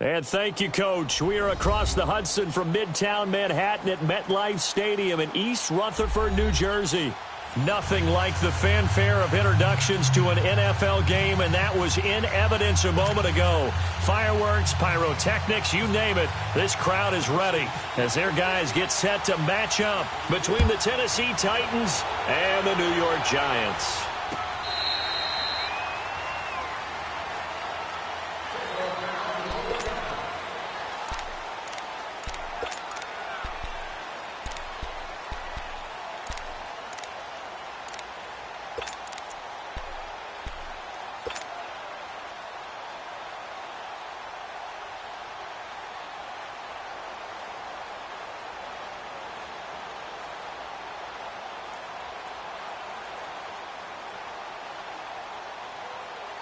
And thank you, Coach. We are across the Hudson from Midtown Manhattan at MetLife Stadium in East Rutherford, New Jersey. Nothing like the fanfare of introductions to an NFL game, and that was in evidence a moment ago. Fireworks, pyrotechnics, you name it. This crowd is ready as their guys get set to match up between the Tennessee Titans and the New York Giants.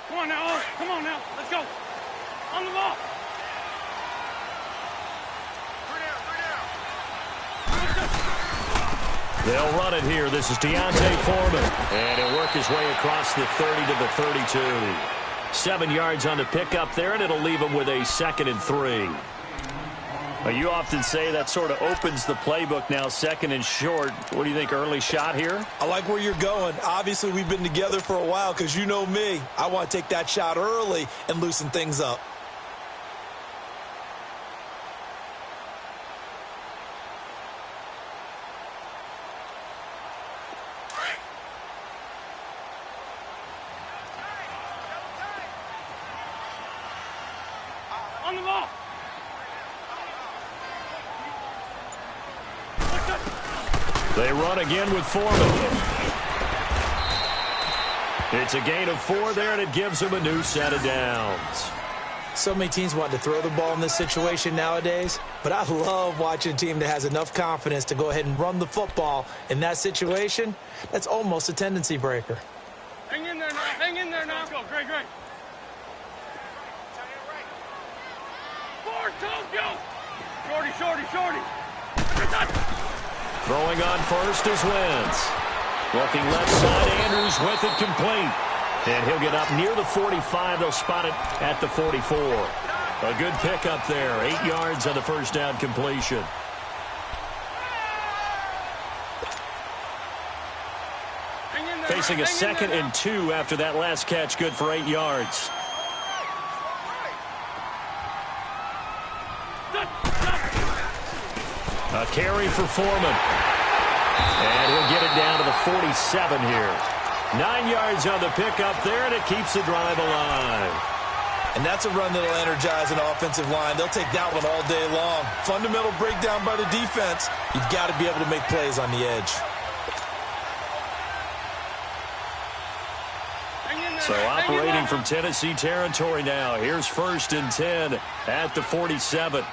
Come on now, Owen. Come on now. Let's go. On the ball. They'll run it here. This is Deontay Foreman. And he'll work his way across the 30 to the 32. 7 yards on the pickup there, and it'll leave him with a 2nd and 3. Well, you often say that sort of opens the playbook now, 2nd and short. What do you think, early shot here? I like where you're going. Obviously, we've been together for a while because you know me. I want to take that shot early and loosen things up. On the ball. They run again with Foreman. It's a gain of 4 there, and it gives them a new set of downs. So many teams want to throw the ball in this situation nowadays, but I love watching a team that has enough confidence to go ahead and run the football in that situation. That's almost a tendency breaker. Hang in there now. Hang in there now. Go, great. Forward, Tokyo. Shorty. Throwing on first is Wentz. Looking left side, Andrews with it complete. And he'll get up near the 45. They'll spot it at the 44. A good pickup there. 8 yards on the first down completion. Facing a 2nd and 2 after that last catch. Good for 8 yards. A carry for Foreman. And he'll get it down to the 47 here. 9 yards on the pickup there, and it keeps the drive alive. And that's a run that'll energize an offensive line. They'll take that one all day long. Fundamental breakdown by the defense. You've got to be able to make plays on the edge. So operating from Tennessee territory now. Here's 1st and 10 at the 47.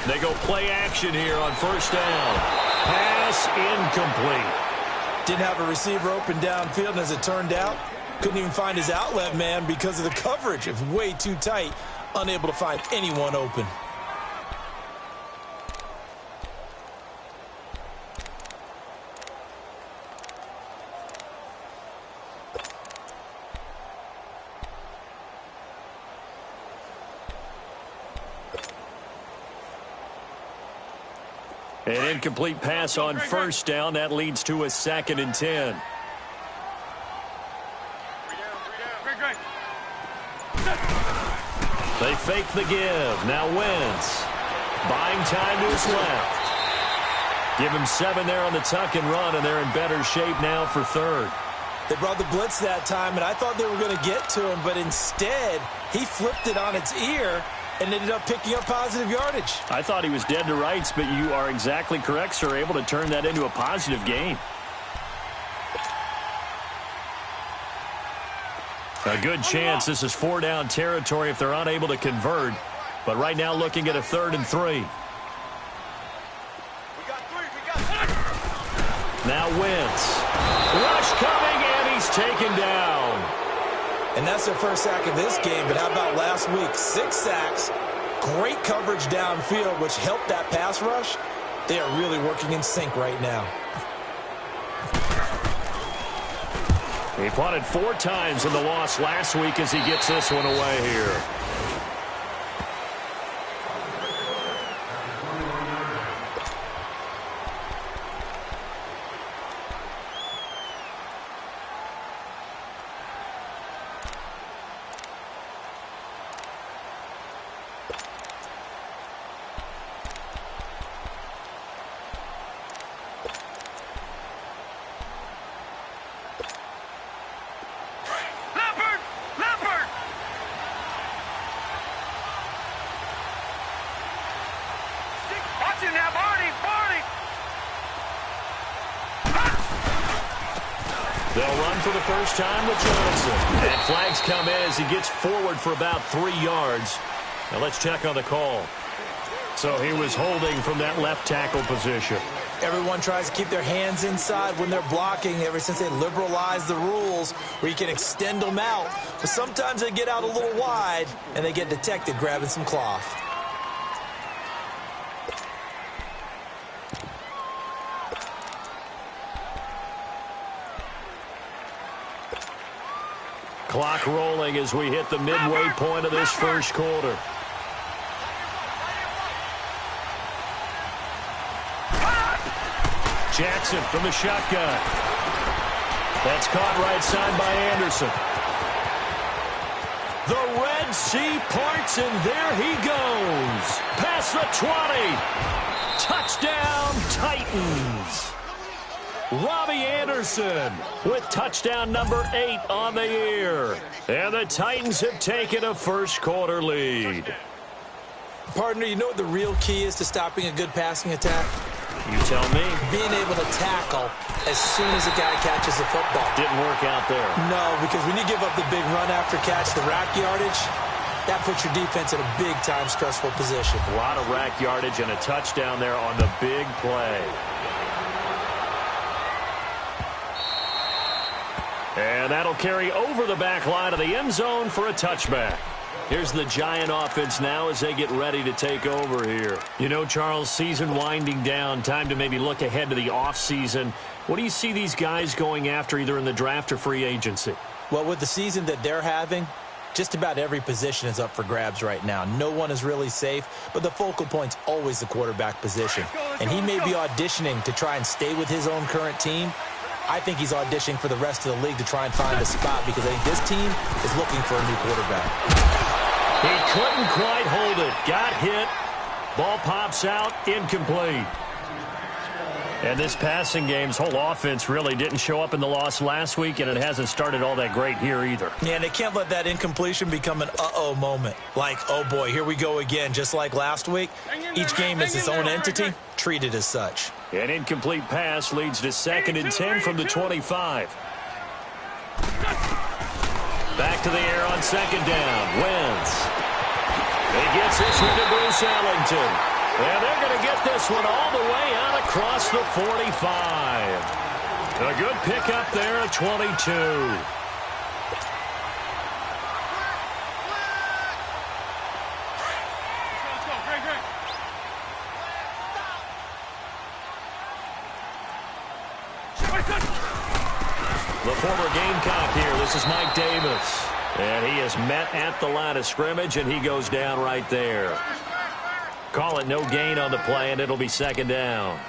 They go play action here on 1st down. Pass incomplete. Didn't have a receiver open downfield, and as it turned out, couldn't even find his outlet man because of the coverage. It's way too tight, unable to find anyone open. An incomplete pass on 1st down. That leads to a 2nd and 10. They fake the give. Now Wentz. Buying time to his left. Give him 7 there on the tuck and run, and they're in better shape now for 3rd. They brought the blitz that time, and I thought they were going to get to him, but instead he flipped it on its ear and ended up picking up positive yardage. I thought he was dead to rights, but you are exactly correct, sir. Able to turn that into a positive gain. A good chance this is 4-down territory if they're unable to convert. But right now looking at a 3rd and 3. Now Wentz. Rush coming, and he's taken down. And that's their first sack of this game, but how about last week? 6 sacks, great coverage downfield, which helped that pass rush. They are really working in sync right now. He punted 4 times in the loss last week as he gets this one away here. They'll run for the first time with Johnson. And flags come in as he gets forward for about 3 yards. Now let's check on the call. So he was holding from that left tackle position. Everyone tries to keep their hands inside when they're blocking ever since they liberalized the rules where you can extend them out. But sometimes they get out a little wide and they get detected grabbing some cloth. Clock rolling as we hit the midway point of this first quarter. Jackson from the shotgun. That's caught right side by Anderson. The Red Sea parts, and there he goes. Past the 20. Touchdown, Titans. Robbie Anderson with touchdown number 8 on the year. And the Titans have taken a first quarter lead. Partner, you know what the real key is to stopping a good passing attack? You tell me. Being able to tackle as soon as a guy catches the football. Didn't work out there. No, because when you give up the big run after catch, the rack yardage, that puts your defense in a big-time stressful position. A lot of rack yardage and a touchdown there on the big play. And that'll carry over the back line of the end zone for a touchback. Here's the Giant offense now as they get ready to take over here. You know, Charles, season winding down, time to maybe look ahead to the offseason. What do you see these guys going after either in the draft or free agency? Well, with the season that they're having, just about every position is up for grabs right now. No one is really safe, but the focal point's always the quarterback position. And he may be auditioning to try and stay with his own current team. I think he's auditioning for the rest of the league to try and find a spot because I think this team is looking for a new quarterback. He couldn't quite hold it. Got hit. Ball pops out. Incomplete. And this passing game's whole offense really didn't show up in the loss last week, and it hasn't started all that great here either. Yeah, and they can't let that incompletion become an uh-oh moment. Like, oh boy, here we go again, just like last week. Each game is its own entity, treated as such. An incomplete pass leads to 2nd and 10 from the 25. Back to the air on 2nd down. Wentz. He gets this one to Bruce Ellington. And they're going to get this one all the way out across the 45. A good pickup there at 22. The former Gamecock here. This is Mike Davis. And he is met at the line of scrimmage, and he goes down right there. Call it no gain on the play, and it'll be 2nd down.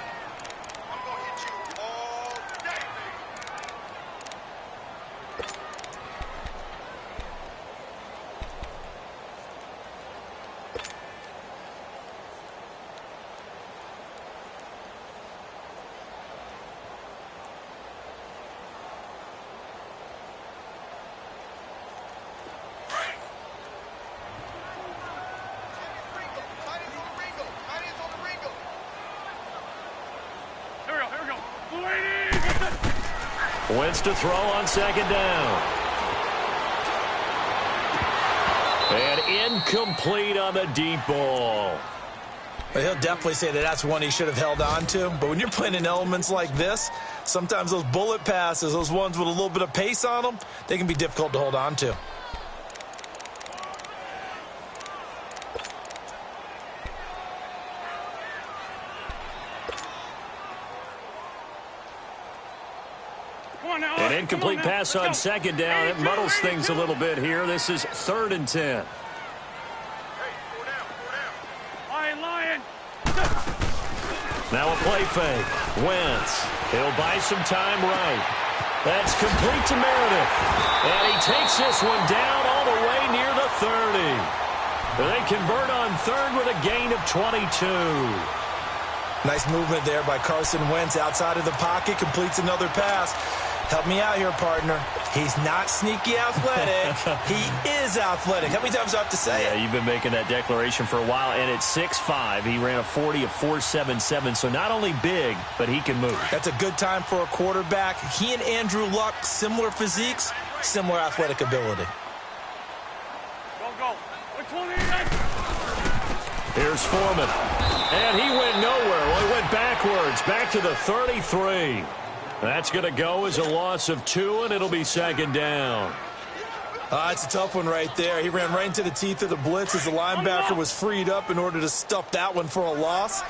Wentz to throw on 2nd down. And incomplete on the deep ball. Well, he'll definitely say that that's one he should have held on to. But when you're playing in elements like this, sometimes those bullet passes, those ones with a little bit of pace on them, they can be difficult to hold on to. An incomplete pass on 2nd down. It muddles things a little bit here. This is 3rd and 10. Now a play fake. Wentz. He'll buy some time right. That's complete to Meredith. And he takes this one down all the way near the 30. They convert on 3rd with a gain of 22. Nice movement there by Carson Wentz outside of the pocket. Completes another pass. Help me out here, partner. He's not sneaky athletic. He is athletic. How many times do I have to say it? Yeah, you've been making that declaration for a while. And at 6'5", he ran a 40 of 4.77. So not only big, but he can move. That's a good time for a quarterback. He and Andrew Luck, similar physiques, similar athletic ability. Go. Here's Foreman. And he went nowhere. Well, he went backwards, back to the 33. That's going to go as a loss of 2, and it'll be 2nd down. It's a tough one right there. He ran right into the teeth of the blitz as the linebacker was freed up in order to stuff that one for a loss.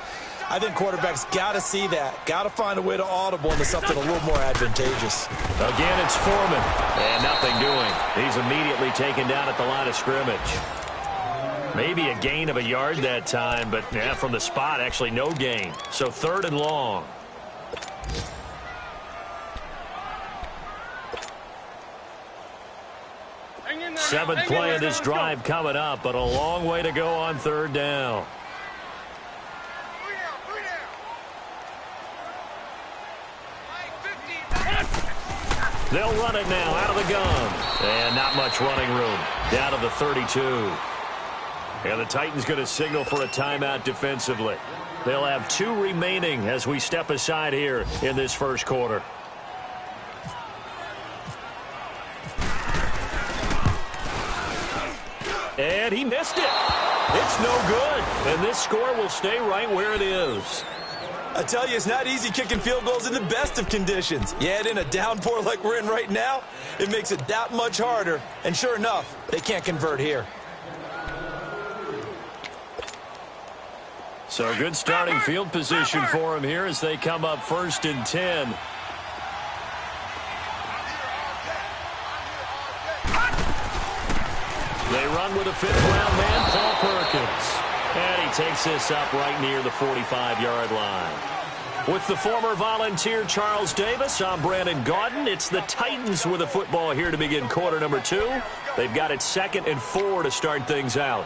I think quarterbacks got to see that. Got to find a way to audible into something a little more advantageous. Again, it's Foreman. And nothing doing. He's immediately taken down at the line of scrimmage. Maybe a gain of a yard that time, but yeah, from the spot, actually no gain. So 3rd and long. Seventh play of this drive coming up, but a long way to go on 3rd down. They'll run it now out of the gun. And not much running room. Down to the 32. And the Titans going to signal for a timeout defensively. They'll have 2 remaining as we step aside here in this first quarter. And he missed it. It's no good. And this score will stay right where it is. I tell you, it's not easy kicking field goals in the best of conditions. You add in a downpour like we're in right now, it makes it that much harder. And sure enough, they can't convert here. So good starting field position for him here as they come up 1st and 10. They run with a 5th-round man, Paul Perkins. And he takes this up right near the 45-yard line. With the former Volunteer Charles Davis, I'm Brandon Gaudin. It's the Titans with a football here to begin quarter number 2. They've got it 2nd and 4 to start things out.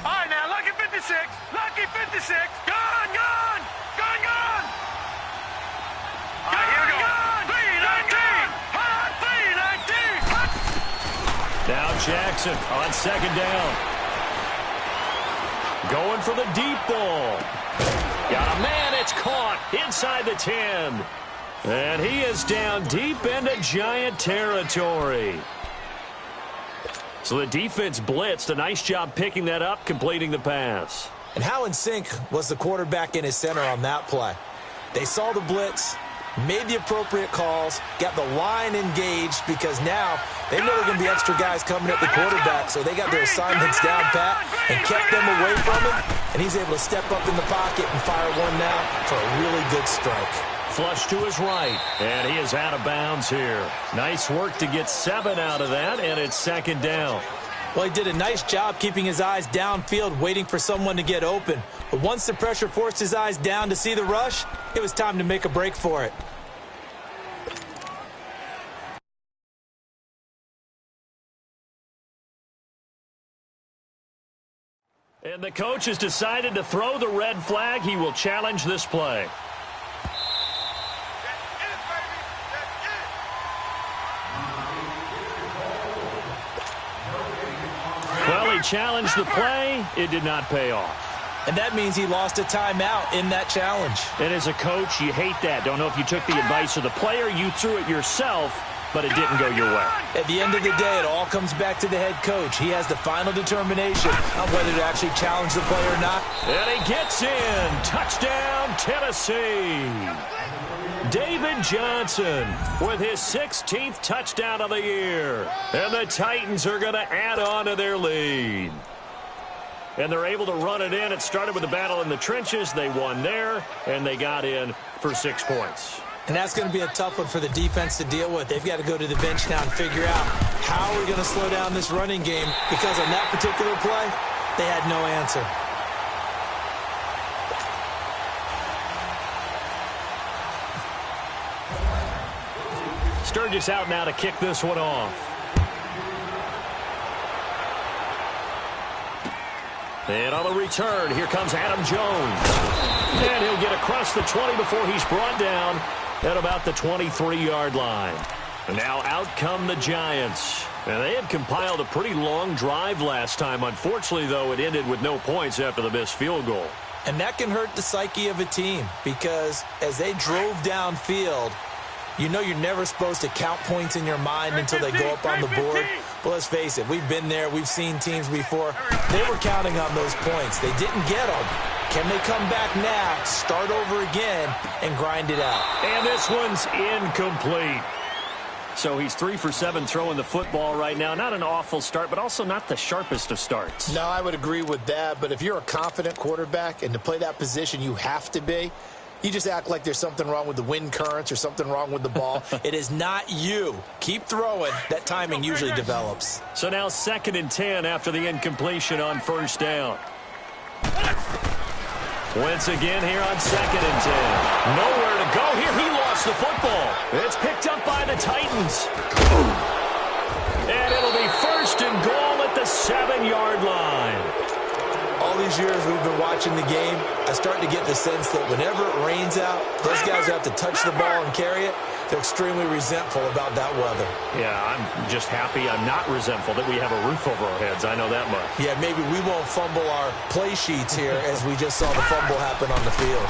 All right, now, lucky 56. Lucky 56. Gone, gone. Gone, gone. All right, here we go. 319. Hot 319. Now Jackson on 2nd down. Going for the deep ball. Got a man. It's caught inside the 10. And he is down deep into Giant territory. So the defense blitzed. A nice job picking that up, completing the pass. And how in sync was the quarterback in his center on that play? They saw the blitz, made the appropriate calls, got the line engaged because now they know there are going to be extra guys coming at the quarterback, so they got their assignments down pat and kept them away from him, and he's able to step up in the pocket and fire one now for a really good strike. Flush to his right, and he is out of bounds here. Nice work to get 7 out of that, and it's 2nd down. Well, he did a nice job keeping his eyes downfield, waiting for someone to get open. But once the pressure forced his eyes down to see the rush, it was time to make a break for it. And the coach has decided to throw the red flag. He will challenge this play. Well, he challenged the play. It did not pay off. And that means he lost a timeout in that challenge. And as a coach, you hate that. Don't know if you took the advice of the player. You threw it yourself, but it didn't go your way. At the end of the day, it all comes back to the head coach. He has the final determination on whether to actually challenge the play or not. And he gets in. Touchdown, Tennessee. David Johnson with his 16th touchdown of the year. And the Titans are going to add on to their lead. And they're able to run it in. It started with a battle in the trenches. They won there, and they got in for 6 points. And that's going to be a tough one for the defense to deal with. They've got to go to the bench now and figure out how we're going to slow down this running game, because on that particular play, they had no answer. Sturgis out now to kick this one off. And on the return, here comes Adam Jones. And he'll get across the 20 before he's brought down at about the 23-yard line. And now out come the Giants. And they had compiled a pretty long drive last time. Unfortunately, though, it ended with no points after the missed field goal. And that can hurt the psyche of a team, because as they drove downfield, you know you're never supposed to count points in your mind until they go up on the board. But let's face it, we've been there. We've seen teams before. They were counting on those points. They didn't get them. Can they come back now, start over again, and grind it out? And this one's incomplete. So he's 3 for 7 throwing the football right now. Not an awful start, but also not the sharpest of starts. No, I would agree with that. But if you're a confident quarterback and to play that position, you have to be. You just act like there's something wrong with the wind currents or something wrong with the ball. It is not you. Keep throwing. That timing usually develops. So now 2nd and 10 after the incompletion on 1st down. Wentz again here on 2nd and 10. Nowhere to go here. He lost the football. It's picked up by the Titans. And it'll be 1st and goal at the 7-yard line. All these years we've been watching the game, I start to get the sense that whenever it rains out, those guys who have to touch the ball and carry it, They're extremely resentful about that weather. Yeah, I'm just happy I'm not resentful that we have a roof over our heads. I know that much. Yeah, maybe we won't fumble our play sheets here as we just saw the fumble happen on the field.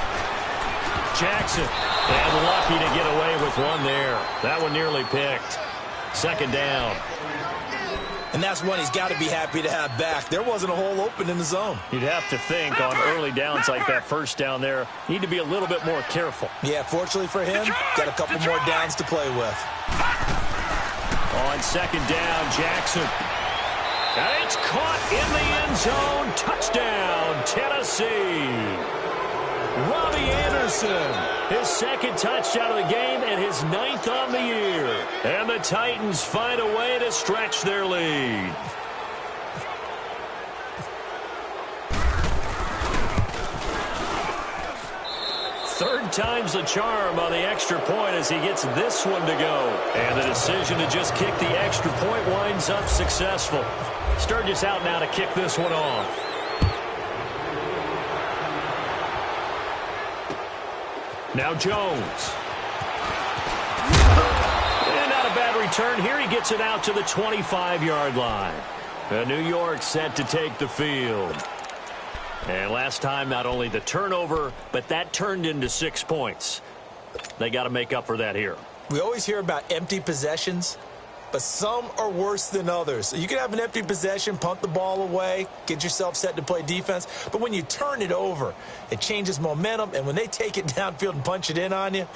Jackson, and lucky to get away with one there. That one nearly picked. Second down. And that's one he's got to be happy to have back. There wasn't a hole open in the zone. You'd have to think on early downs like that first down there, need to be a little bit more careful. Yeah, fortunately for him, got a couple more downs to play with. On second down, Jackson. And it's caught in the end zone. Touchdown, Tennessee. Robbie Anderson, his second touchdown of the game and his 9th on the year. And the Titans find a way to stretch their lead. Third time's the charm on the extra point as he gets this one to go. And the decision to just kick the extra point winds up successful. Sturgis out now to kick this one off. Now Jones. And not a bad return here. He gets it out to the 25-yard line. And New York set to take the field. And last time, not only the turnover, but that turned into 6 points. They got to make up for that here. We always hear about empty possessions, but some are worse than others. You can have an empty possession, punt the ball away, get yourself set to play defense, but when you turn it over, it changes momentum, and when they take it downfield and punch it in on you,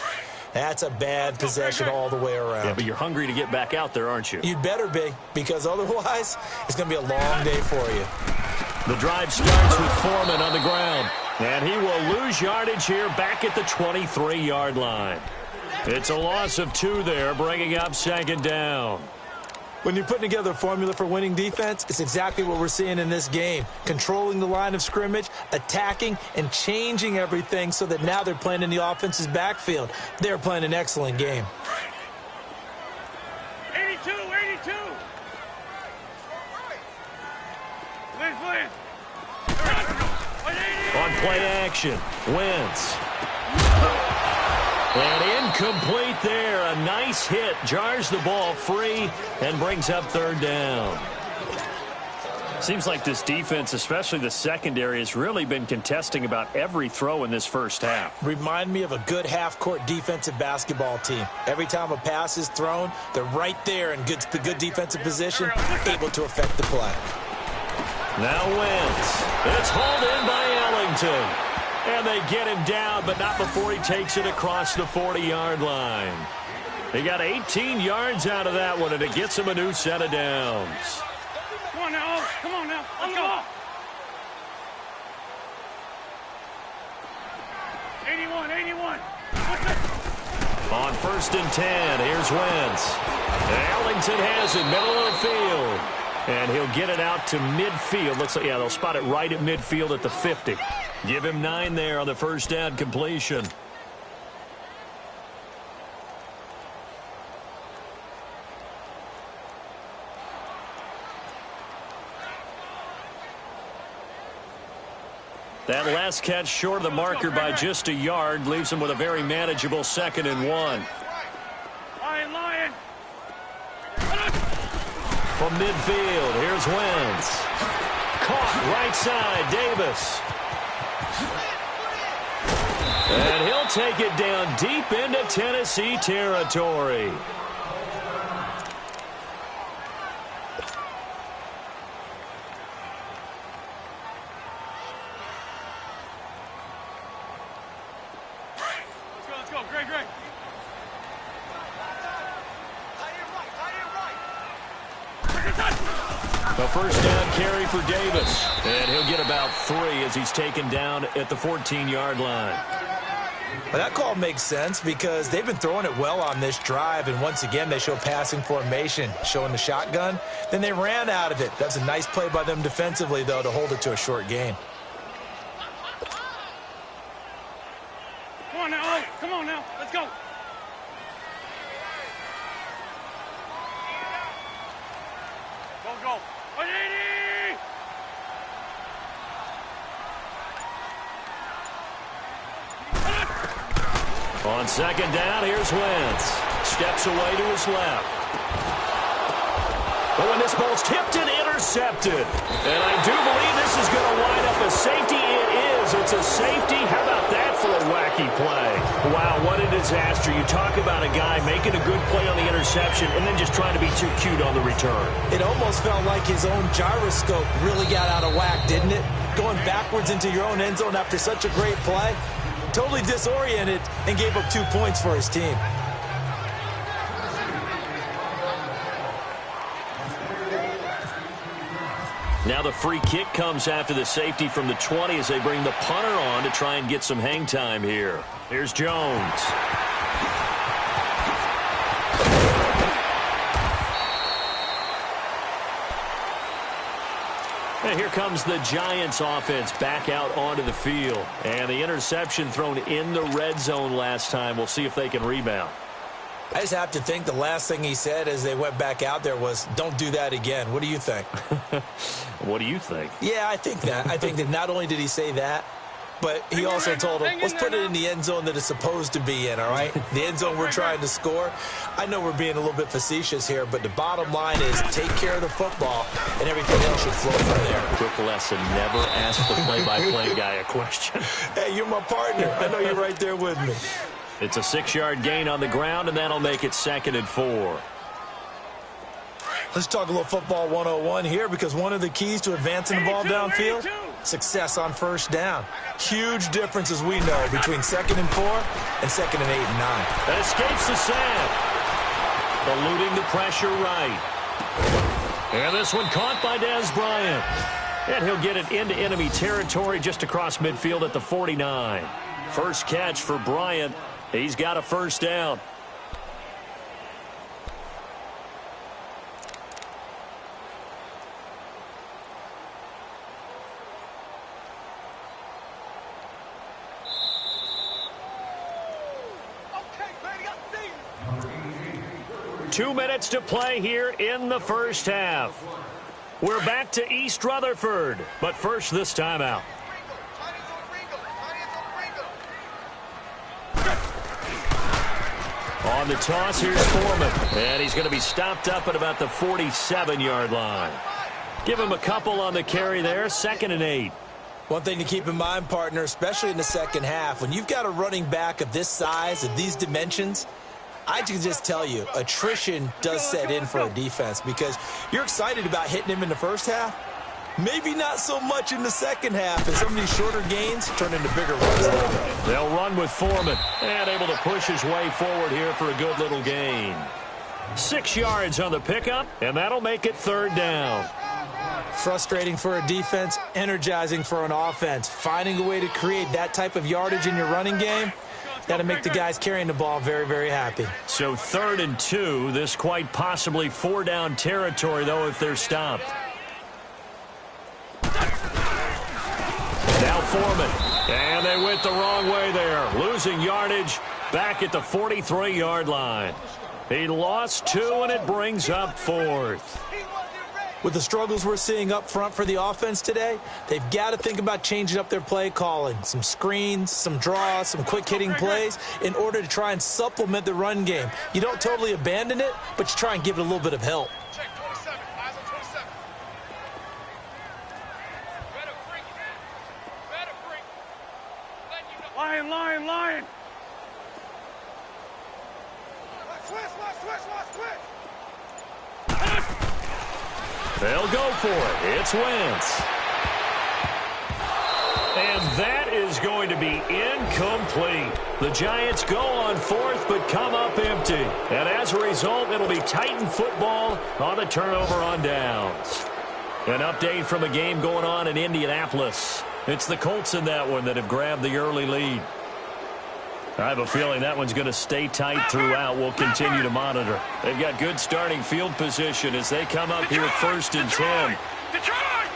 that's a bad possession all the way around. Yeah, but you're hungry to get back out there, aren't you? You'd better be, because otherwise, it's going to be a long day for you. The drive starts with Foreman on the ground, and he will lose yardage here back at the 23-yard line. It's a loss of 2 there, bringing up second down. When you're putting together a formula for winning defense, it's exactly what we're seeing in this game. Controlling the line of scrimmage, attacking, and changing everything so that now they're playing in the offense's backfield. They're playing an excellent game. 82, 82. Liz. On play action, Wentz. And incomplete there. A nice hit. Jars the ball free and brings up third down. Seems like this defense, especially the secondary, has really been contesting about every throw in this first half. Remind me of a good half-court defensive basketball team. Every time a pass is thrown, they're right there in good defensive position, able to affect the play. Now Wentz. It's hauled in by Ellington. And they get him down, but not before he takes it across the 40-yard line. He got 18 yards out of that one, and it gets him a new set of downs. Come on now. Come on now. Let's go. 81. On 1st and 10, here's Wentz. Ellington has it, middle of the field. And he'll get it out to midfield. Looks like, yeah, they'll spot it right at midfield at the 50. Give him 9 there on the first down completion. That last catch short of the marker by just a yard leaves him with a very manageable 2nd and 1. Lion. From midfield, here's Wentz. Caught right side, Davis. And he'll take it down deep into Tennessee territory. Let's go. Great. A first down carry for Davis. And he'll get about 3 as he's taken down at the 14-yard line. Well, that call makes sense because they've been throwing it well on this drive, and once again they show passing formation, showing the shotgun. Then they ran out of it. That's a nice play by them defensively, though, to hold it to a short gain. Come on now. Let's go. Go. 180. On second down, here's Wentz. Steps away to his left. But when this ball's tipped and intercepted. And I do believe this is going to wind up a safety. It is. It's a safety. How about that for a wacky play? Wow, what a disaster. You talk about a guy making a good play on the interception and then just trying to be too cute on the return. It almost felt like his own gyroscope really got out of whack, didn't it? Going backwards into your own end zone after such a great play. Totally disoriented and gave up 2 points for his team. Now the free kick comes after the safety from the 20 as they bring the punter on to try and get some hang time here. Here's Jones. And here comes the Giants offense back out onto the field. And the interception thrown in the red zone last time. We'll see if they can rebound. I just have to think the last thing he said as they went back out there was, don't do that again. What do you think? What do you think? Yeah, I think that. I think that not only did he say that, but he also told him, let's put it in the end zone that it's supposed to be in, all right? The end zone we're trying to score. I know we're being a little bit facetious here, but the bottom line is take care of the football, and everything else should flow from there. Quick lesson, never ask the play-by-play guy a question. Hey, you're my partner. I know you're right there with me. It's a 6-yard gain on the ground, and that'll make it 2nd and 4. Let's talk a little football 101 here, because one of the keys to advancing the ball downfield, success on first down. Huge difference, as we know, between 2nd and 4 and 2nd and 8 and 9. That escapes the sack. Eluding the pressure right. And this one caught by Dez Bryant. And he'll get it into enemy territory just across midfield at the 49. First catch for Bryant. He's got a first down. Okay, baby, I see you. 2 minutes to play here in the first half. We're back to East Rutherford, but first this timeout. On the toss, here's Foreman. And he's going to be stopped up at about the 47-yard line. Give him a couple on the carry there, 2nd and 8. One thing to keep in mind, partner, especially in the second half, when you've got a running back of this size, of these dimensions, I can just tell you, attrition does set in for a defense, because you're excited about hitting him in the first half. Maybe not so much in the second half, as some of these shorter gains turn into bigger runs later. They'll run with Foreman, and able to push his way forward here for a good little gain. 6 yards on the pickup, and that'll make it 3rd down. Frustrating for a defense, energizing for an offense. Finding a way to create that type of yardage in your running game, that'll make the guys carrying the ball very, very happy. So 3rd and 2, this quite possibly 4-down territory, though, if they're stopped. Now Foreman, and they went the wrong way there, losing yardage back at the 43-yard line. He lost 2, and it brings up 4th. With the struggles we're seeing up front for the offense today, they've got to think about changing up their play calling. Some screens, some draws, some quick-hitting plays in order to try and supplement the run game. You don't totally abandon it, but you try and give it a little bit of help. Check 27. Eyes on 27. Better freak. Lion, lion, lion. Switch. They'll go for it. It's Wentz. And that is going to be incomplete. The Giants go on 4th, but come up empty. And as a result, it'll be Titan football on the turnover on downs. An update from a game going on in Indianapolis. It's the Colts in that one that have grabbed the early lead. I have a feeling that one's going to stay tight throughout. We'll continue to monitor. They've got good starting field position as they come up here 1st and 10. Detroit!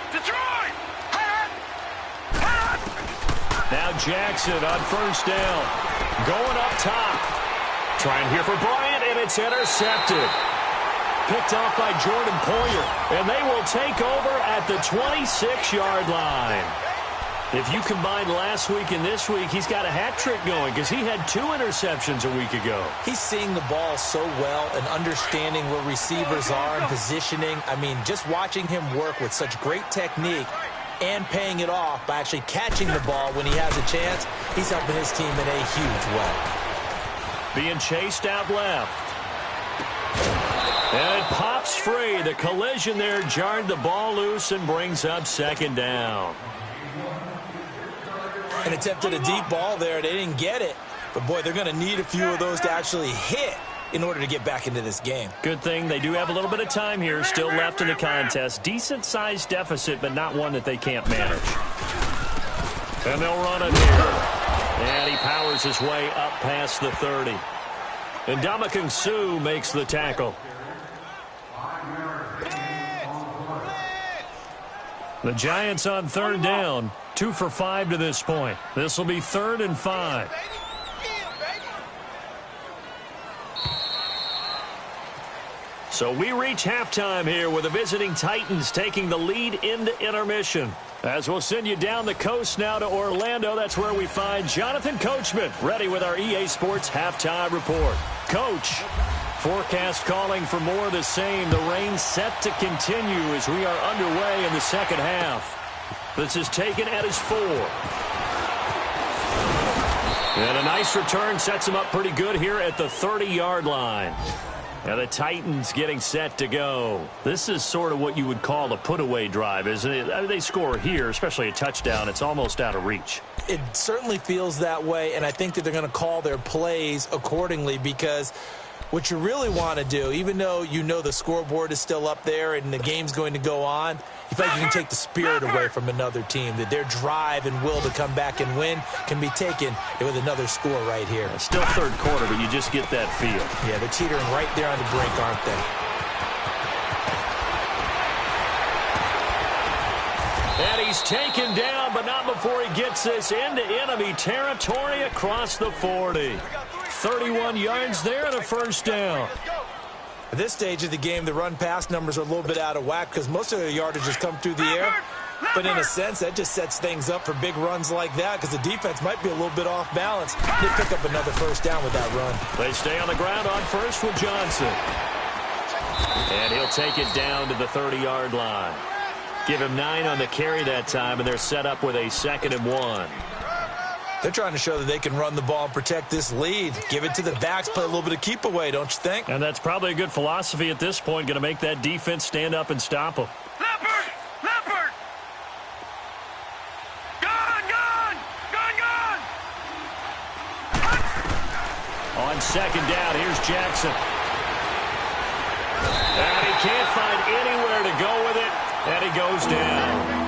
Now Jackson on 1st down. Going up top. Trying here for Bryant, and it's intercepted. Picked off by Jordan Poyer. And they will take over at the 26-yard line. If you combine last week and this week, he's got a hat trick going because he had 2 interceptions a week ago. He's seeing the ball so well and understanding where receivers are and positioning. I mean, just watching him work with such great technique and paying it off by actually catching the ball when he has a chance, he's helping his team in a huge way. Being chased out left. And it pops free. The collision there jarred the ball loose and brings up second down. And attempted a deep ball there. They didn't get it. But, boy, they're going to need a few of those to actually hit in order to get back into this game. Good thing they do have a little bit of time here still left in the contest. Decent-sized deficit, but not one that they can't manage. And they'll run it here. And he powers his way up past the 30. And GeTsUm makes the tackle. The Giants on third down. 2 for 5 to this point. This will be 3rd and 5. So we reach halftime here with the visiting Titans taking the lead into intermission. As we'll send you down the coast now to Orlando, that's where we find Jonathan Coachman ready with our EA Sports halftime report. Coach, forecast calling for more of the same. The rain set to continue as we are underway in the second half. This is taken at his 4. And a nice return sets him up pretty good here at the 30-yard line. And the Titans getting set to go. This is sort of what you would call a put-away drive, isn't it? I mean, they score here, especially a touchdown. It's almost out of reach. It certainly feels that way, and I think that they're going to call their plays accordingly because what you really want to do, even though you know the scoreboard is still up there and the game's going to go on, you feel like you can take the spirit away from another team, that their drive and will to come back and win can be taken with another score right here. It's still third quarter, but you just get that feel. Yeah, they're teetering right there on the brink, aren't they? And he's taken down, but not before he gets this into enemy territory across the 40. 31 yards there and a first down. At this stage of the game, the run-pass numbers are a little bit out of whack because most of the yardage has come through the air. But in a sense, that just sets things up for big runs like that because the defense might be a little bit off balance. They pick up another first down with that run. They stay on the ground on first with Johnson. And he'll take it down to the 30-yard line. Give him 9 on the carry that time, and they're set up with a 2nd and 1. They're trying to show that they can run the ball and protect this lead. Give it to the backs, play a little bit of keep away, don't you think? And that's probably a good philosophy at this point, going to make that defense stand up and stop them. Leopard! Leopard! Gone! Gone! Gone! Gone! On second down, here's Jackson. And he can't find anywhere to go with it, and he goes down.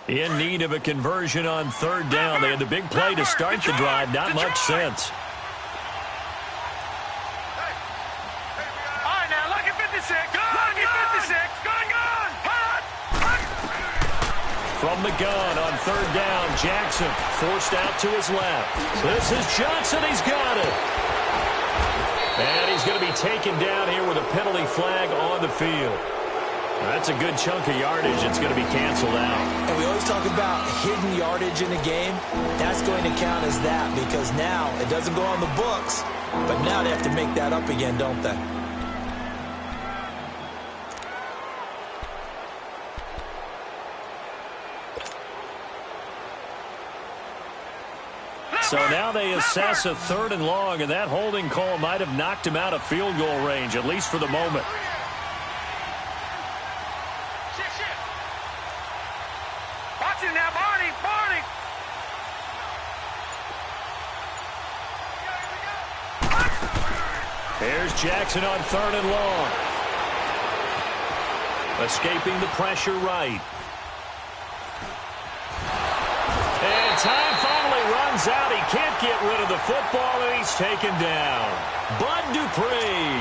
In need of a conversion on third down. They had the big play to start the drive. Not much sense. All right, now, lucky 56. Lucky 56. Gone, gone. Hot. From the gun on third down, Jackson forced out to his left. This is Johnson. He's got it. And he's going to be taken down here with a penalty flag on the field. That's a good chunk of yardage. It's going to be canceled out. And we always talk about hidden yardage in a game. That's going to count as that because now it doesn't go on the books, but now they have to make that up again, don't they? So now they assess a 3rd and long, and that holding call might have knocked him out of field goal range, at least for the moment. Watch it now, Barney. Barney. Here's Jackson on 3rd and long. Escaping the pressure right. And time finally runs out. He can't get rid of the football, and he's taken down. Bud Dupree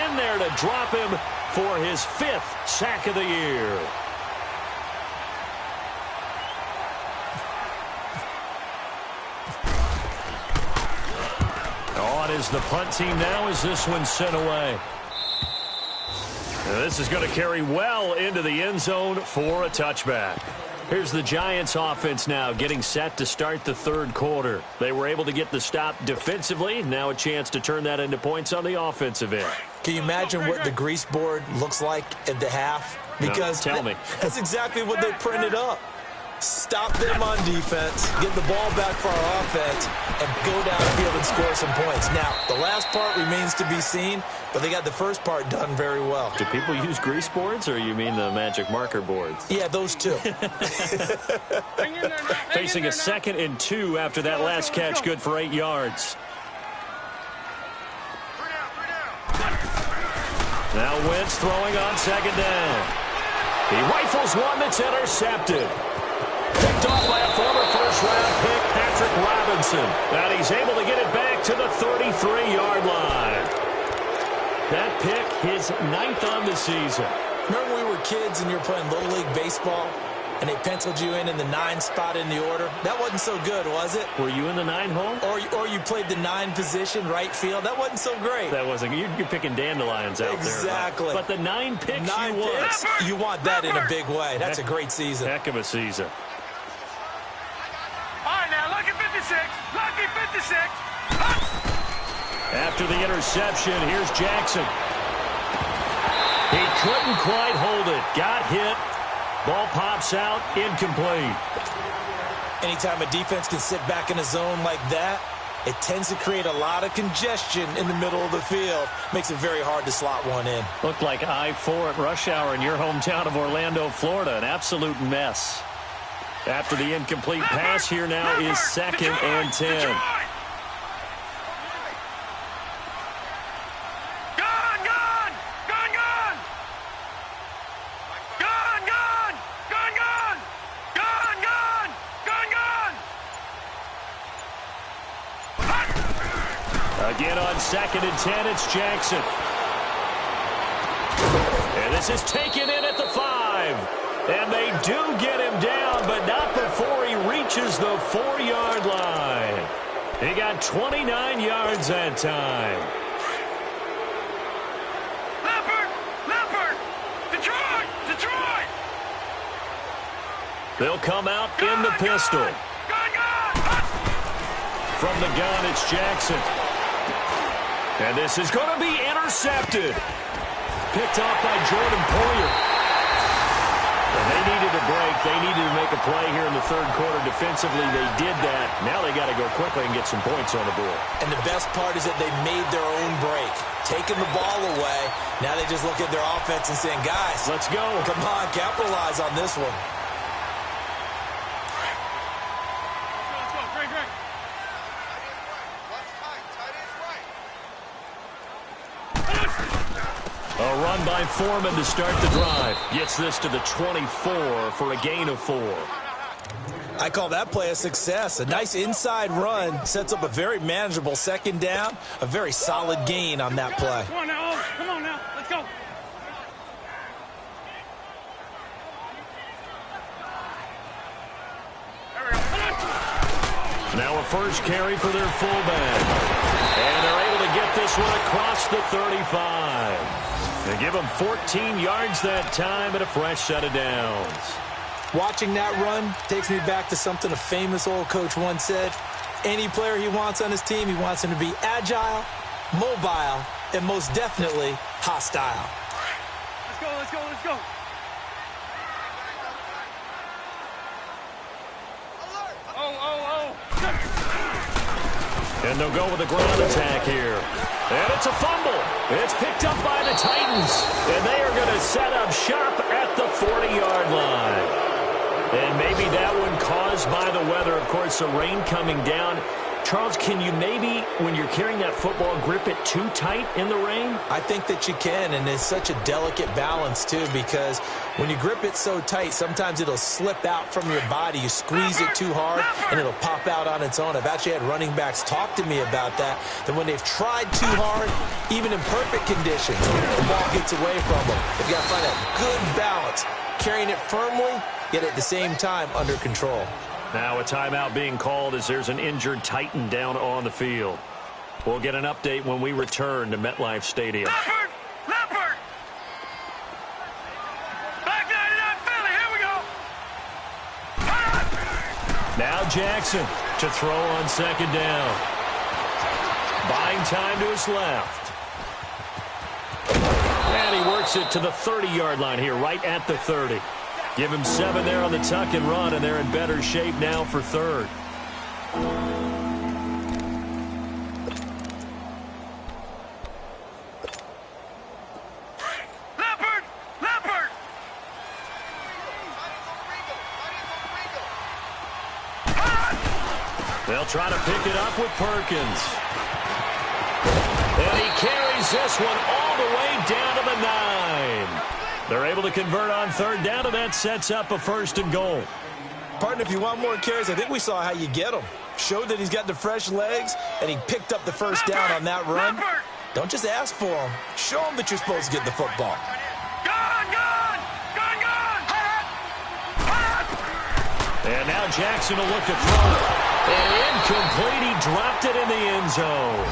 in there to drop him for his 5th sack of the year. On is the punt team now as this one's sent away. Now this is going to carry well into the end zone for a touchback. Here's the Giants offense now getting set to start the third quarter. They were able to get the stop defensively. Now a chance to turn that into points on the offensive end. Can you imagine what the grease board looks like at the half? Because no, tell me. That's exactly what they printed up. Stop them on defense, get the ball back for our offense, and go downfield and score some points. Now, the last part remains to be seen, but they got the first part done very well. Do people use grease boards, or you mean the magic marker boards? Yeah, those two. Facing a 2nd and 2 after that last catch, good for 8 yards. Now Wentz throwing on 2nd down. He rifles one that's intercepted. Picked off by a former first-round pick, Patrick Robinson. And he's able to get it back to the 33-yard line. That pick, his 9th on the season. Remember when we were kids and you were playing Little League Baseball, and they penciled you in the 9 spot in the order? That wasn't so good, was it? Were you in the 9 hole? Or you played the 9 position, right field? That wasn't so great. That wasn't. You're picking dandelions out there. Exactly. But the 9 picks 9 you want. picks, you want that in a big way. That's a great season. Heck of a season. All right, now, lucky 56. Lucky 56. After the interception, here's Jackson. He couldn't quite hold it. Got hit. Ball pops out, incomplete. Anytime a defense can sit back in a zone like that, it tends to create a lot of congestion in the middle of the field. Makes it very hard to slot one in. Looked like I-4 at rush hour in your hometown of Orlando, Florida. An absolute mess. After the incomplete pass, here now is 2nd and 10. Again on 2nd and 10, it's Jackson. And this is taken in at the 5. And they do get him down, but not before he reaches the 4-yard line. He got 29 yards that time. Leopard! Detroit! They'll come out in the pistol. From the gun, it's Jackson. And this is going to be intercepted. Picked off by Jordan Poyer. And they needed a break. They needed to make a play here in the third quarter. Defensively, they did that. Now they got to go quickly and get some points on the board. And the best part is that they made their own break. Taking the ball away. Now they just look at their offense and saying, guys, let's go. Come on, capitalize on this one. A run by Foreman to start the drive. Gets this to the 24 for a gain of 4. I call that play a success. A nice inside run sets up a very manageable 2nd down. A very solid gain on that play. Come on now. Let's go. Now a first carry for their fullback. And they're able to get this one across the 35. They give him 14 yards that time and a fresh set of downs. Watching that run takes me back to something a famous old coach once said. Any player he wants on his team, he wants him to be agile, mobile, and most definitely hostile. Let's go. And they'll go with a ground attack here. And it's a fumble. It's picked up by the Titans. And they are going to set up shop at the 40-yard line. And maybe that one caused by the weather. Of course, the rain coming down. Charles, can you maybe, when you're carrying that football, grip it too tight in the rain? I think that you can, and it's such a delicate balance, too, because when you grip it so tight, sometimes it'll slip out from your body. You squeeze it too hard, and it'll pop out on its own. I've actually had running backs talk to me about that when they've tried too hard, even in perfect conditions, the ball gets away from them. They've got to find that good balance, carrying it firmly, yet at the same time under control. Now a timeout being called as there's an injured Titan down on the field. We'll get an update when we return to MetLife Stadium. Leopard! Leopard! Back 99 Philly, here we go! Now Jackson to throw on second down. Buying time to his left. And he works it to the 30-yard line here, right at the 30. Give him 7 there on the tuck and run, and they're in better shape now for third. Leopard! Leopard! They'll try to pick it up with Perkins. And he carries this one all the way down to the 9. They're able to convert on third down, and that sets up a 1st and goal. Partner, if you want more carries, I think we saw how you get them. Showed that he's got the fresh legs, and he picked up the first down on that run. Don't just ask for them. Show them that you're supposed to get the football. Gone! Gone! Gone! Gone! And now Jackson will look to throw it. And incomplete. He dropped it in the end zone.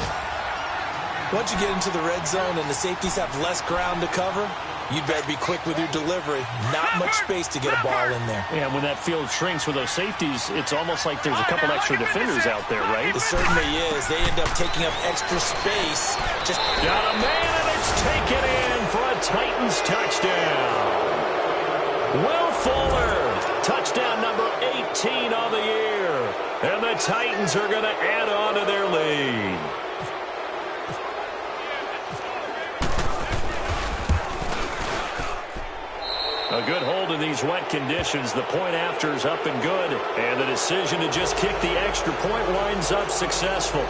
Once you get into the red zone and the safeties have less ground to cover, you'd better be quick with your delivery. Not much space to get a ball in there. Yeah, when that field shrinks with those safeties, it's almost like there's a couple extra defenders out there, right? It certainly is. They end up taking up extra space. Just got a man, and it's taken in for a Titans touchdown. Will Fuller, touchdown number 18 on the year. And the Titans are going to add on to their lead. A good hold in these wet conditions. The point after is up and good. And the decision to just kick the extra point winds up successful.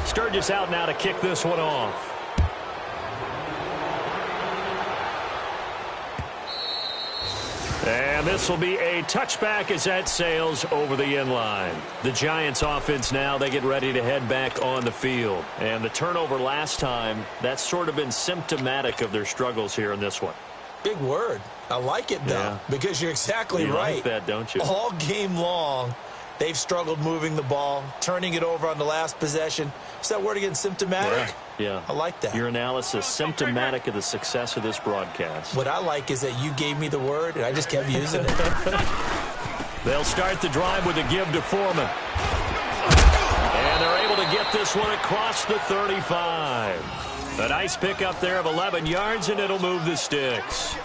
Sturgis out now to kick this one off. And this will be a touchback as that sails over the end line. The Giants offense now, they get ready to head back on the field. And the turnover last time, that's sort of been symptomatic of their struggles here in this one. big word. I like it, though, because you're exactly right. You like that, don't you? All game long, they've struggled moving the ball, turning it over on the last possession. Is that word again, symptomatic? Yeah. I like that. Your analysis, symptomatic of the success of this broadcast. What I like is that you gave me the word, and I just kept using it. They'll start the drive with a give to Foreman. And they're able to get this one across the 35. A nice pickup there of 11 yards, and it'll move the sticks.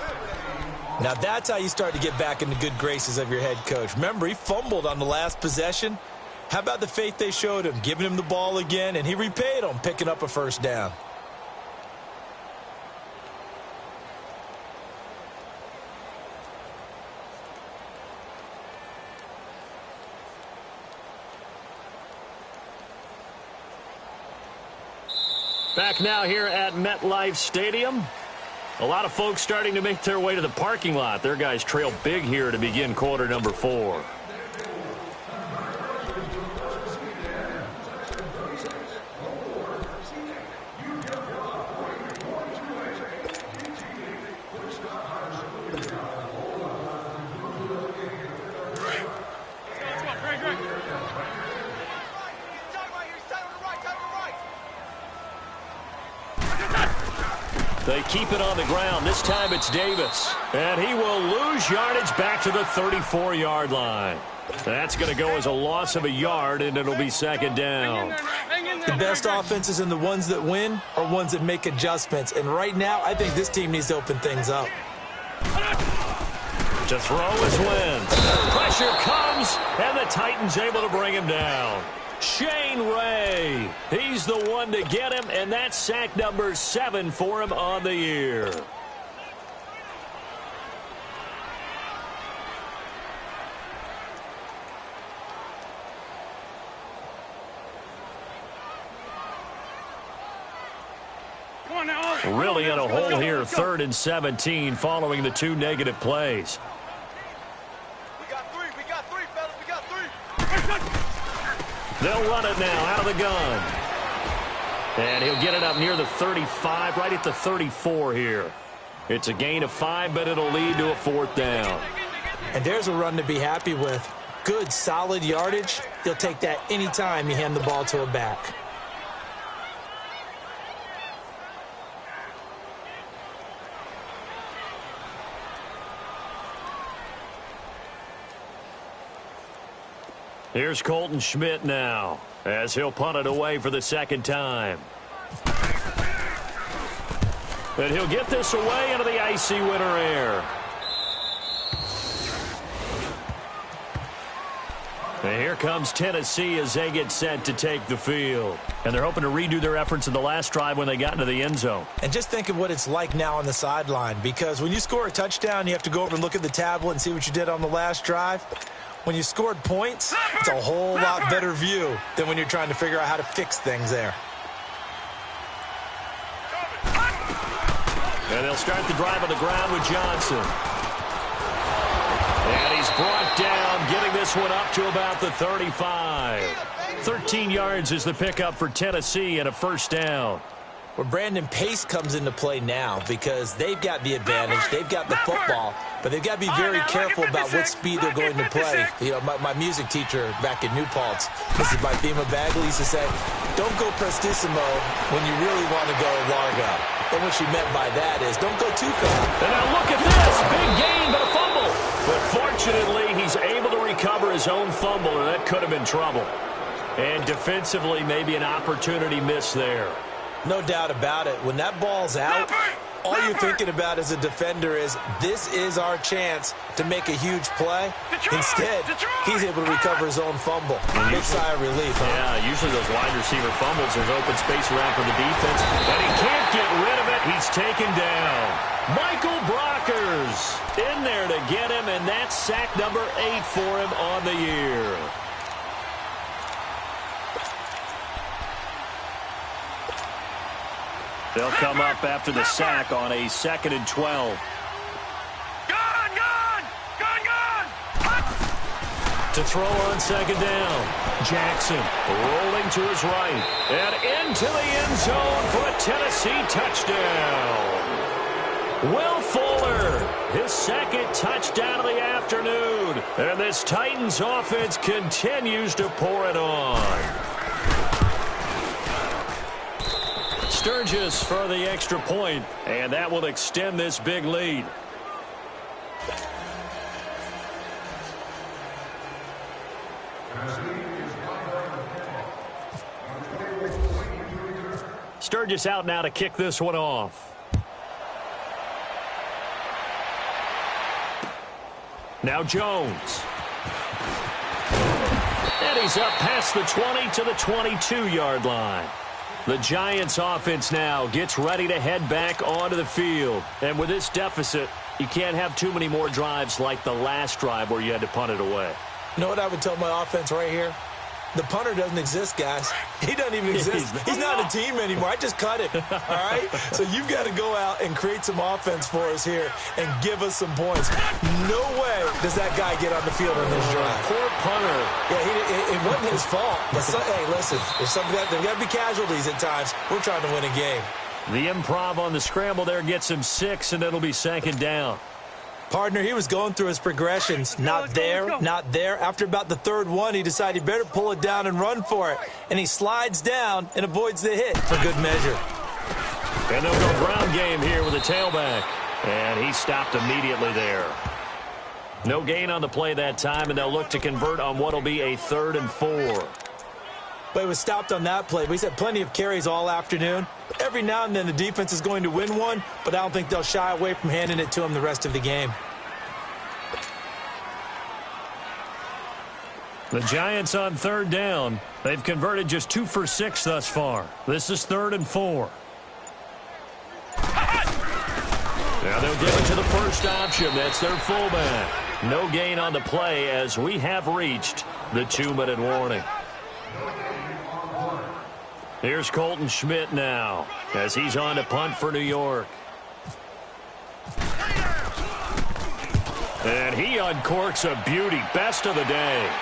Now that's how you start to get back in the good graces of your head coach. Remember, he fumbled on the last possession. How about the faith they showed him, giving him the ball again, and he repaid them, picking up a first down. Back now here at MetLife Stadium. A lot of folks starting to make their way to the parking lot. Their guys trail big here to begin quarter number 4. They keep it on the ground. This time it's Davis. And he will lose yardage back to the 34-yard line. That's going to go as a loss of a yard, and it'll be second down. The best offenses and the ones that win are ones that make adjustments. And right now, I think this team needs to open things up. To throw is Wentz. Pressure comes, and the Titans able to bring him down. Shane Ray, he's the one to get him, and that's sack number 7 for him on the year. Really in a hole here, 3rd and 17 following the 2 negative plays. We got three, fellas, we got three. They'll run it now out of the gun. And he'll get it up near the 35, right at the 34 here. It's a gain of 5, but it'll lead to a 4th down. And there's a run to be happy with. good, solid yardage, he'll take that anytime you hand the ball to a back. Here's Colton Schmidt now, as he'll punt it away for the second time. And he'll get this away into the icy winter air. And here comes Tennessee as they get set to take the field. And they're hoping to redo their efforts in the last drive when they got into the end zone. And just think of what it's like now on the sideline, because when you score a touchdown, you have to go over and look at the tablet and see what you did on the last drive. When you scored points, it's a whole lot better view than when you're trying to figure out how to fix things there. And they'll start the drive on the ground with Johnson. And he's brought down, getting this one up to about the 35. 13 yards is the pickup for Tennessee and a first down. Where Brandon Pace comes into play now, because they've got the advantage, they've got the football, but they've got to be very careful about what speed they're going to play. You know, my music teacher back in New Paltz, Mrs. Bythema Bagley, used to say, don't go prestissimo when you really want to go largo. And what she meant by that is, don't go too fast. And now look at this, big gain, but a fumble. But fortunately, he's able to recover his own fumble, or that could have been trouble. And defensively, maybe an opportunity missed there. No doubt about it. When that ball's out, all you're thinking about as a defender is, this is our chance to make a huge play. Instead, he's able to recover his own fumble. Big sigh of relief. Yeah, usually those wide receiver fumbles, there's open space around for the defense. And he can't get rid of it. He's taken down. Michael Brockers in there to get him, and that's sack number 8 for him on the year. They'll come up after the sack on a 2nd and 12. Gone! To throw on 2nd down. Jackson rolling to his right. And into the end zone for a Tennessee touchdown. Will Fuller, his 2nd touchdown of the afternoon. And this Titans offense continues to pour it on. Sturgis for the extra point, and that will extend this big lead. Sturgis out now to kick this one off. Now Jones. And he's up past the 20 to the 22-yard line. The Giants offense now gets ready to head back onto the field. And with this deficit, you can't have too many more drives like the last drive where you had to punt it away. You know what I would tell my offense right here? The punter doesn't exist, guys. He doesn't even exist. He's not a team anymore. I just cut him, all right? So you've got to go out and create some offense for us here and give us some points. No way does that guy get on the field on this drive. Poor punter. Yeah, it wasn't his fault. But hey, listen, there's got to be casualties at times. We're trying to win a game. The improv on the scramble there gets him 6, and it'll be 2nd down. Partner, he was going through his progressions. Not there, not there. After about the 3rd one, he decided he better pull it down and run for it. And he slides down and avoids the hit for good measure. And they'll go ground game here with a tailback. And he stopped immediately there. No gain on the play that time, and they'll look to convert on what will be a 3rd and 4. But he was stopped on that play. But he's had plenty of carries all afternoon. Every now and then the defense is going to win one, but I don't think they'll shy away from handing it to him the rest of the game. The Giants on 3rd down. They've converted just 2 for 6 thus far. This is 3rd and 4. Now they'll give it to the first option. That's their fullback. No gain on the play as we have reached the 2-minute warning. Here's Colton Schmidt now as he's on to punt for New York. And he uncorks a beauty. Best of the day.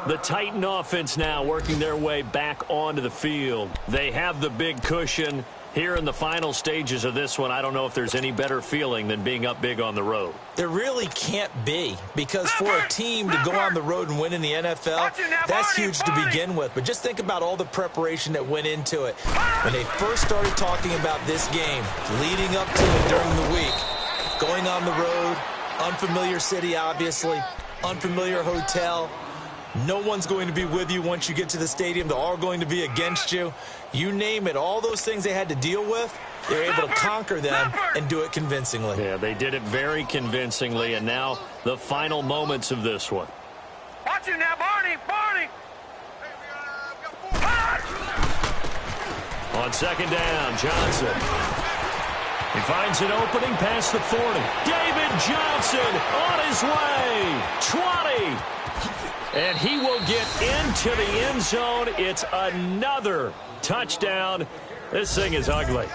The Titan offense now working their way back onto the field. They have the big cushion, Here in the final stages of this one, I don't know if there's any better feeling than being up big on the road. There really can't be, because for a team to go on the road and win in the NFL, that's huge to begin with. But just think about all the preparation that went into it. When they first started talking about this game, leading up to it during the week, going on the road, unfamiliar city, obviously, unfamiliar hotel. No one's going to be with you once you get to the stadium. They're all going to be against you. You name it, all those things they had to deal with, they were able to conquer them and do it convincingly. Yeah, they did it very convincingly, and now the final moments of this one. Watch him now, Barney! Barney! On second down, Johnson. He finds an opening past the 40. David Johnson on his way. 20. And he will get into the end zone. It's another touchdown. This thing is ugly.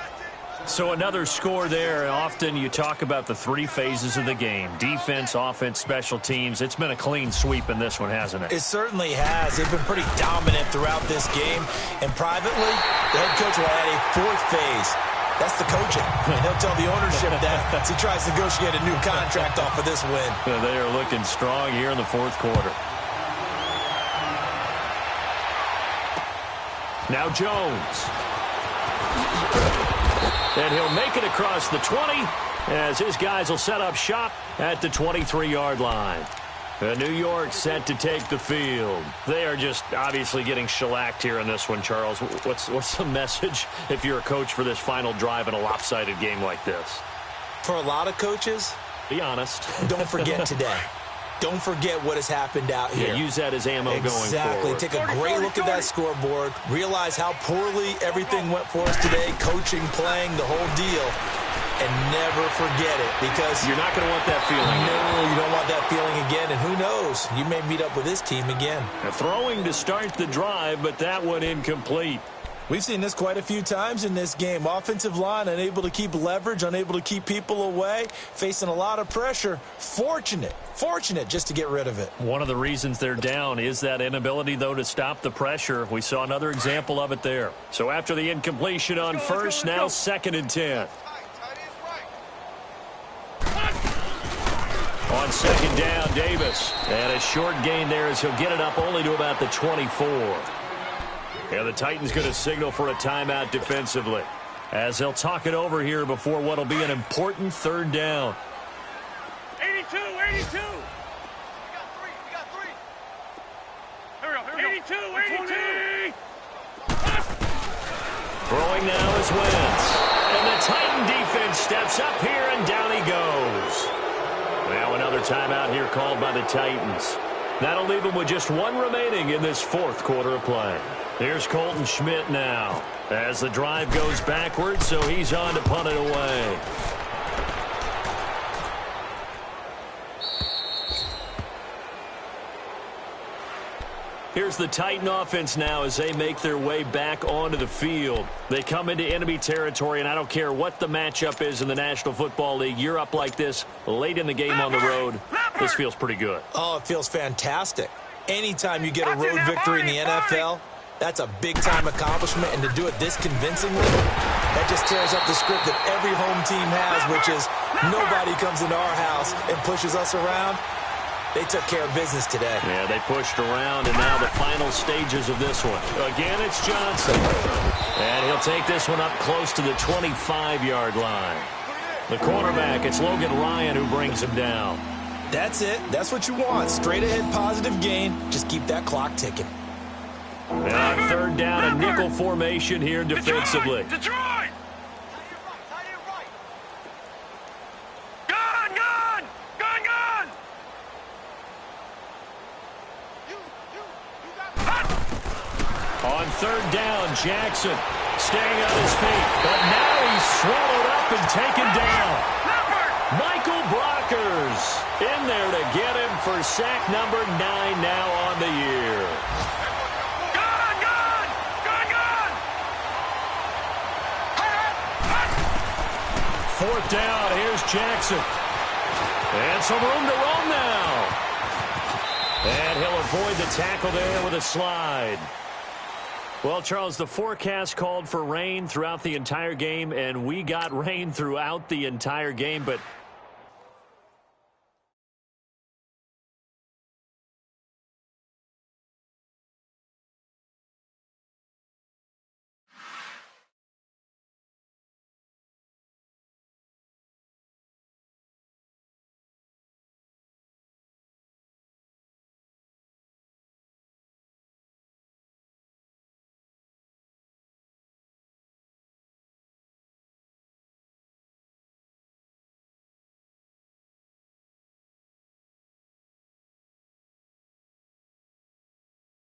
So another score there. Often you talk about the three phases of the game. Defense, offense, special teams. It's been a clean sweep in this one, hasn't it? It certainly has. They've been pretty dominant throughout this game. And privately, the head coach will add a fourth phase. That's the coaching. And he'll tell the ownership that as he tries to negotiate a new contract off of this win. They are looking strong here in the fourth quarter. Now Jones. And he'll make it across the 20 as his guys will set up shop at the 23-yard line. New York set to take the field. They are just obviously getting shellacked here in this one, Charles. What's the message if you're a coach for this final drive in a lopsided game like this? For a lot of coaches, be honest. Don't forget today. Don't forget what has happened out here. Yeah, use that as ammo going forward. Exactly. Take a great look at that scoreboard. Realize how poorly everything went for us today. Coaching, playing, the whole deal. And never forget it, because you're not going to want that feeling. No, you don't want that feeling again. And who knows? You may meet up with this team again. Now, throwing to start the drive, but that one incomplete. We've seen this quite a few times in this game. Offensive line unable to keep leverage, unable to keep people away, facing a lot of pressure. Fortunate just to get rid of it. One of the reasons they're down is that inability, though, to stop the pressure. We saw another example of it there. So after the incompletion on first, now 2nd and 10. On 2nd down, Davis. And a short gain there as he'll get it up only to about the 24. Yeah, the Titans going to signal for a timeout defensively as they'll talk it over here before what will be an important 3rd down. 82. We got three. Here we go. 82. Throwing now is Wentz. And the Titan defense steps up here, and down he goes. Now another timeout here called by the Titans. That'll leave them with just one remaining in this 4th quarter of play. Here's Colton Schmidt now as the drive goes backwards, so he's on to punt it away. Here's the Titan offense now as they make their way back onto the field. They come into enemy territory, and I don't care what the matchup is in the National Football League. You're up like this late in the game on the road. This feels pretty good. Oh, it feels fantastic. Anytime you get a road victory in the NFL, that's a big-time accomplishment, and to do it this convincingly, that just tears up the script that every home team has, which is nobody comes into our house and pushes us around. They took care of business today. Yeah, they pushed around, and now the final stages of this one. Again, it's Johnson. And he'll take this one up close to the 25-yard line. The cornerback, it's Logan Ryan who brings him down. That's it. That's what you want. Straight ahead positive gain. Just keep that clock ticking. And on 3rd down, a nickel formation here defensively. Detroit! On 3rd down, Jackson staying on his feet, but now he's swallowed up and taken down. Michael Brockers in there to get him for sack number 9 now on the year. Gone! 4th down, here's Jackson. And some room to roam now. And he'll avoid the tackle there with a slide. Well, Charles, the forecast called for rain throughout the entire game, and we got rain throughout the entire game. But